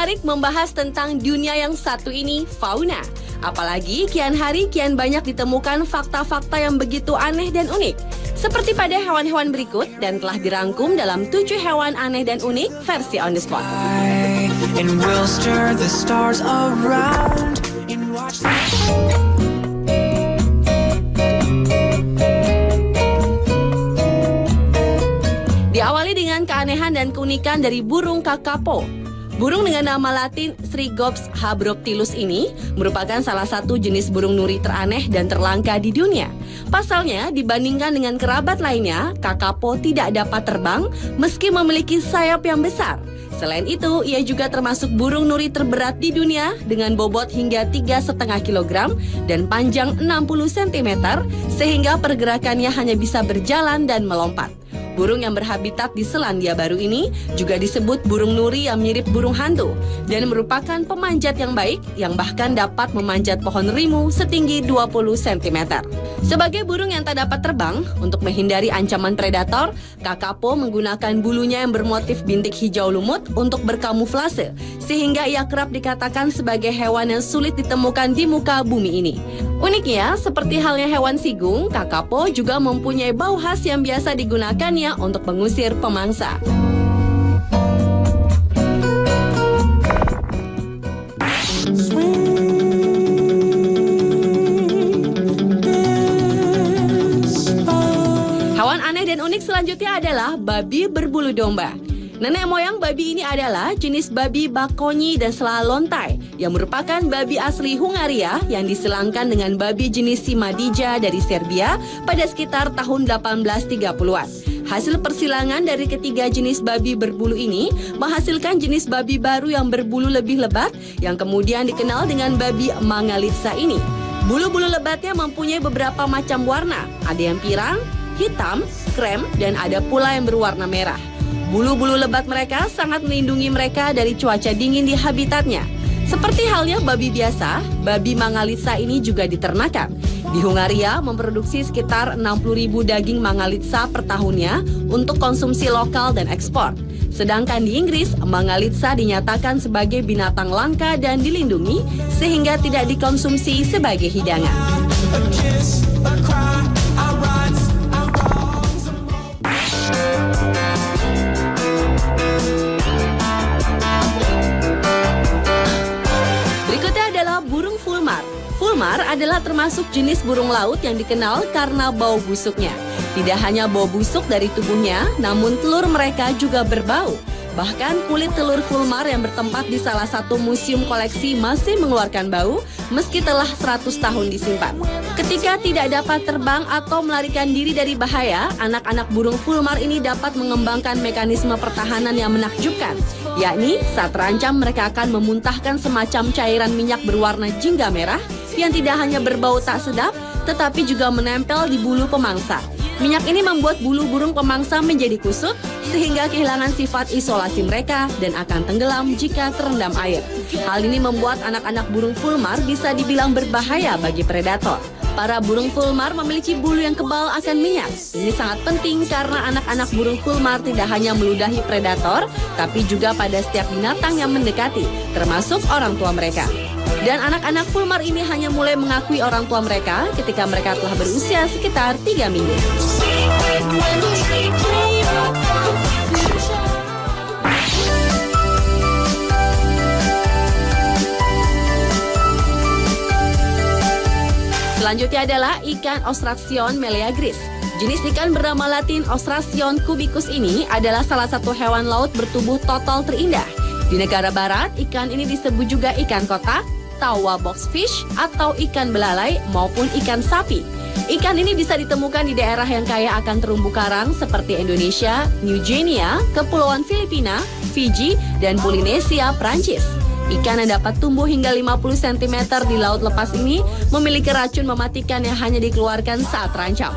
menarik membahas tentang dunia yang satu ini, fauna. Apalagi kian hari kian banyak ditemukan fakta-fakta yang begitu aneh dan unik. Seperti pada hewan-hewan berikut dan telah dirangkum dalam 7 hewan aneh dan unik versi On The Spot. And we'll stir the stars around and watch the... Diawali dengan keanehan dan keunikan dari burung kakapo. Burung dengan nama latin Strigops habroptilus ini merupakan salah satu jenis burung nuri teraneh dan terlangka di dunia. Pasalnya, dibandingkan dengan kerabat lainnya, kakapo tidak dapat terbang meski memiliki sayap yang besar. Selain itu, ia juga termasuk burung nuri terberat di dunia dengan bobot hingga 3,5 kg dan panjang 60 cm sehingga pergerakannya hanya bisa berjalan dan melompat. Burung yang berhabitat di Selandia Baru ini juga disebut burung nuri yang mirip burung hantu dan merupakan pemanjat yang baik yang bahkan dapat memanjat pohon rimu setinggi 20 cm. Sebagai burung yang tak dapat terbang, untuk menghindari ancaman predator, kakapo menggunakan bulunya yang bermotif bintik hijau lumut untuk berkamuflase, sehingga ia kerap dikatakan sebagai hewan yang sulit ditemukan di muka bumi ini. Uniknya, seperti halnya hewan sigung, kakapo juga mempunyai bau khas yang biasa digunakannya untuk mengusir pemangsa. Hewan aneh dan unik selanjutnya adalah babi berbulu domba. Nenek moyang babi ini adalah jenis babi bakonyi dan selalontai yang merupakan babi asli Hungaria yang disilangkan dengan babi jenis Simadija dari Serbia pada sekitar tahun 1830-an. Hasil persilangan dari ketiga jenis babi berbulu ini menghasilkan jenis babi baru yang berbulu lebih lebat yang kemudian dikenal dengan babi Mangalitsa ini. Bulu-bulu lebatnya mempunyai beberapa macam warna, ada yang pirang, hitam, krem, dan ada pula yang berwarna merah. Bulu-bulu lebat mereka sangat melindungi mereka dari cuaca dingin di habitatnya. Seperti halnya babi biasa, babi Mangalitsa ini juga diternakan. Di Hungaria memproduksi sekitar 60.000 daging Mangalitsa per tahunnya untuk konsumsi lokal dan ekspor. Sedangkan di Inggris, Mangalitsa dinyatakan sebagai binatang langka dan dilindungi sehingga tidak dikonsumsi sebagai hidangan. Fulmar adalah termasuk jenis burung laut yang dikenal karena bau busuknya. Tidak hanya bau busuk dari tubuhnya, namun telur mereka juga berbau. Bahkan kulit telur fulmar yang bertempat di salah satu museum koleksi masih mengeluarkan bau meski telah 100 tahun disimpan. Ketika tidak dapat terbang atau melarikan diri dari bahaya, anak-anak burung fulmar ini dapat mengembangkan mekanisme pertahanan yang menakjubkan. Yakni saat terancam mereka akan memuntahkan semacam cairan minyak berwarna jingga merah yang tidak hanya berbau tak sedap, tetapi juga menempel di bulu pemangsa. Minyak ini membuat bulu burung pemangsa menjadi kusut, sehingga kehilangan sifat isolasi mereka dan akan tenggelam jika terendam air. Hal ini membuat anak-anak burung fulmar bisa dibilang berbahaya bagi predator. Para burung fulmar memiliki bulu yang kebal akan minyak. Ini sangat penting karena anak-anak burung fulmar tidak hanya meludahi predator, tapi juga pada setiap binatang yang mendekati, termasuk orang tua mereka. Dan anak-anak fulmar ini hanya mulai mengakui orang tua mereka ketika mereka telah berusia sekitar 3 minggu. Selanjutnya adalah ikan Ostracion meleagris. Jenis ikan bernama latin Ostracion cubicus ini adalah salah satu hewan laut bertubuh total terindah. Di negara barat, ikan ini disebut juga ikan kotak, tawa boxfish, atau ikan belalai maupun ikan sapi. Ikan ini bisa ditemukan di daerah yang kaya akan terumbu karang seperti Indonesia, New Guinea, Kepulauan Filipina, Fiji, dan Polinesia, Prancis. Ikan yang dapat tumbuh hingga 50 cm di laut lepas ini memiliki racun mematikan yang hanya dikeluarkan saat terancam.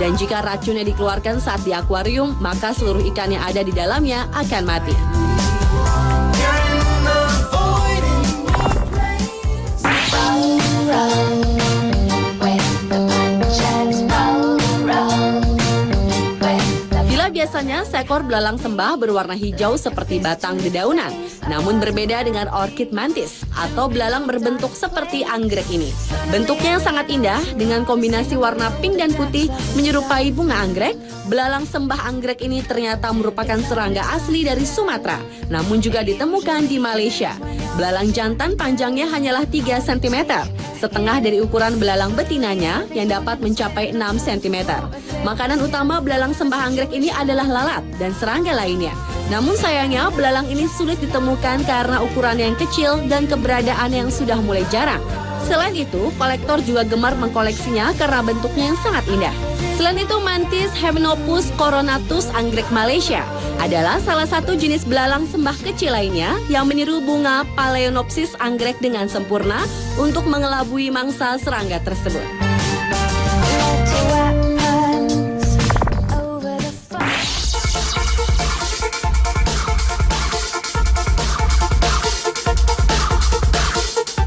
Dan jika racunnya dikeluarkan saat di akuarium, maka seluruh ikan yang ada di dalamnya akan mati. Biasanya seekor belalang sembah berwarna hijau seperti batang dedaunan, namun berbeda dengan orchid mantis atau belalang berbentuk seperti anggrek ini. Bentuknya yang sangat indah dengan kombinasi warna pink dan putih menyerupai bunga anggrek. Belalang sembah anggrek ini ternyata merupakan serangga asli dari Sumatera, namun juga ditemukan di Malaysia. Belalang jantan panjangnya hanyalah 3 cm, setengah dari ukuran belalang betinanya yang dapat mencapai 6 cm. Makanan utama belalang sembah anggrek ini adalah lalat dan serangga lainnya. Namun sayangnya belalang ini sulit ditemukan karena ukuran yang kecil dan keberadaan yang sudah mulai jarang. Selain itu, kolektor juga gemar mengkoleksinya karena bentuknya yang sangat indah. Selain itu, mantis Hymenopus coronatus anggrek Malaysia adalah salah satu jenis belalang sembah kecil lainnya yang meniru bunga Phalaenopsis anggrek dengan sempurna untuk mengelabui mangsa serangga tersebut.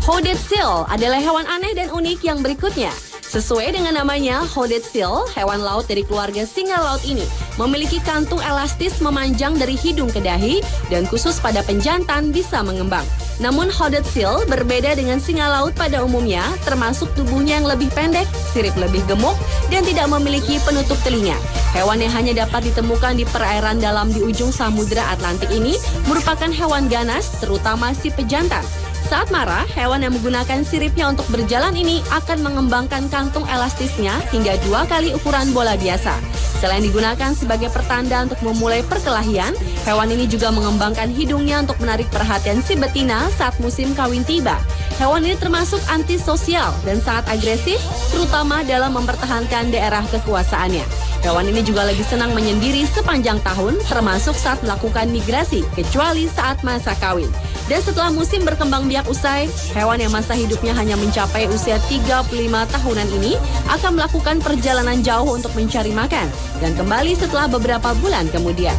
Hooded seal adalah hewan aneh dan unik yang berikutnya. Sesuai dengan namanya, hooded seal, hewan laut dari keluarga singa laut ini, memiliki kantung elastis memanjang dari hidung ke dahi dan khusus pada penjantan bisa mengembang. Namun hooded seal berbeda dengan singa laut pada umumnya, termasuk tubuhnya yang lebih pendek, sirip lebih gemuk, dan tidak memiliki penutup telinga. Hewan yang hanya dapat ditemukan di perairan dalam di ujung Samudra Atlantik ini merupakan hewan ganas, terutama si pejantan. Saat marah, hewan yang menggunakan siripnya untuk berjalan ini akan mengembangkan kantung elastisnya hingga 2 kali ukuran bola biasa. Selain digunakan sebagai pertanda untuk memulai perkelahian, hewan ini juga mengembangkan hidungnya untuk menarik perhatian si betina saat musim kawin tiba. Hewan ini termasuk antisosial dan sangat agresif, terutama dalam mempertahankan daerah kekuasaannya. Hewan ini juga lebih senang menyendiri sepanjang tahun, termasuk saat melakukan migrasi, kecuali saat masa kawin. Dan setelah musim berkembang biak usai, hewan yang masa hidupnya hanya mencapai usia 35 tahunan ini akan melakukan perjalanan jauh untuk mencari makan dan kembali setelah beberapa bulan kemudian.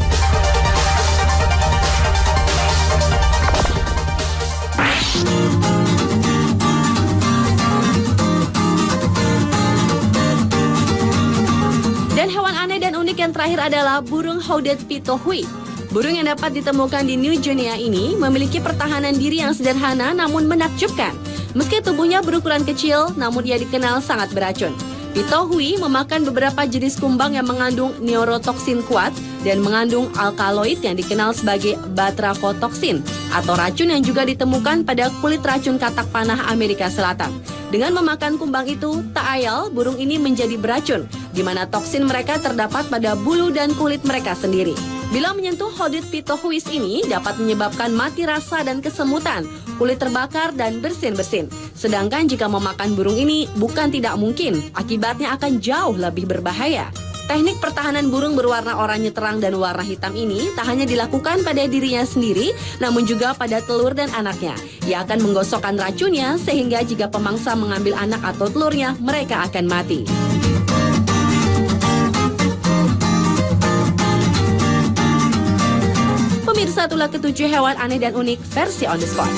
Dan hewan aneh dan unik yang terakhir adalah burung hooded pitohui. Burung yang dapat ditemukan di New Guinea ini memiliki pertahanan diri yang sederhana namun menakjubkan. Meski tubuhnya berukuran kecil, namun ia dikenal sangat beracun. Pitohui memakan beberapa jenis kumbang yang mengandung neurotoksin kuat dan mengandung alkaloid yang dikenal sebagai batrafotoksin atau racun yang juga ditemukan pada kulit racun katak panah Amerika Selatan. Dengan memakan kumbang itu, tak ayal burung ini menjadi beracun, di mana toksin mereka terdapat pada bulu dan kulit mereka sendiri. Bila menyentuh hooded pitohuis ini dapat menyebabkan mati rasa dan kesemutan, kulit terbakar dan bersin-bersin. Sedangkan jika memakan burung ini bukan tidak mungkin, akibatnya akan jauh lebih berbahaya. Teknik pertahanan burung berwarna oranye terang dan warna hitam ini tak hanya dilakukan pada dirinya sendiri, namun juga pada telur dan anaknya. Ia akan menggosokkan racunnya sehingga jika pemangsa mengambil anak atau telurnya, mereka akan mati. Pemirsa, itulah ketujuh hewan aneh dan unik versi On The Spot.